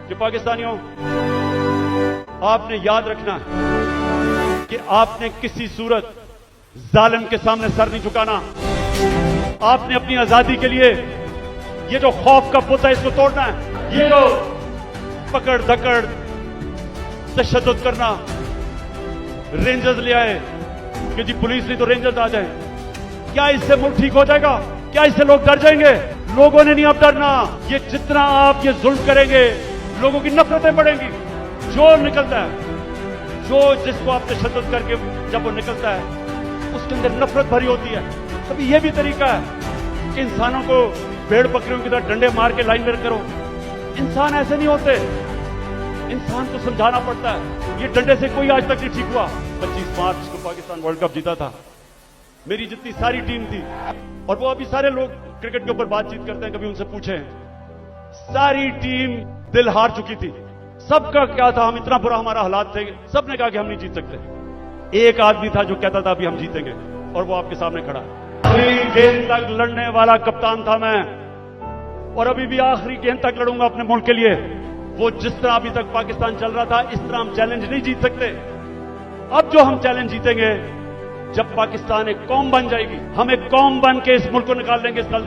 कि पाकिस्तानियों, आपने याद रखना है कि आपने किसी सूरत जालिम के सामने सर नहीं झुकाना। आपने अपनी आजादी के लिए ये जो खौफ का पुत है इसको तोड़ना है। ये जो पकड़ धकड़ तशद्दुद करना, रेंजर्स ले आए कि जी पुलिस नहीं तो रेंजर्स आ जाए, क्या इससे मुल्क ठीक हो जाएगा? क्या इससे लोग डर जाएंगे? लोगों ने नहीं अब डरना। ये जितना आप ये जुल्म करेंगे, लोगों की नफरतें बढ़ेंगी। जो निकलता है, जो जिसको आप तशद्दुद करके जब वो निकलता है उसके अंदर नफरत भरी होती है। तभी ये भी तरीका है कि इंसानों को भेड़ बकरियों की तरह डंडे मार के लाइन में करो। इंसान ऐसे नहीं होते। इंसान को समझाना पड़ता है। ये डंडे से कोई आज तक नहीं ठीक हुआ। 25 मार्च को पाकिस्तान वर्ल्ड कप जीता था। मेरी जितनी सारी टीम थी, और वो अभी सारे लोग क्रिकेट के ऊपर बातचीत करते हैं, कभी उनसे पूछें, सारी टीम दिल हार चुकी थी। सबका क्या था, हम इतना बुरा हमारा हालात थे, सबने कहा कि हम नहीं जीत सकते। एक आदमी था जो कहता था अभी हम जीतेंगे, और वो आपके सामने खड़ा है। आखिरी गेंद तक लड़ने वाला कप्तान था मैं, और अभी भी आखिरी गेंद तक लड़ूंगा अपने मुल्क के लिए। वो जिस तरह अभी तक पाकिस्तान चल रहा था, इस तरह हम चैलेंज नहीं जीत सकते। अब जो हम चैलेंज जीतेंगे, जब पाकिस्तान एक कौम बन जाएगी, हम एक कौम बन के इस मुल्क को निकाल लेंगे।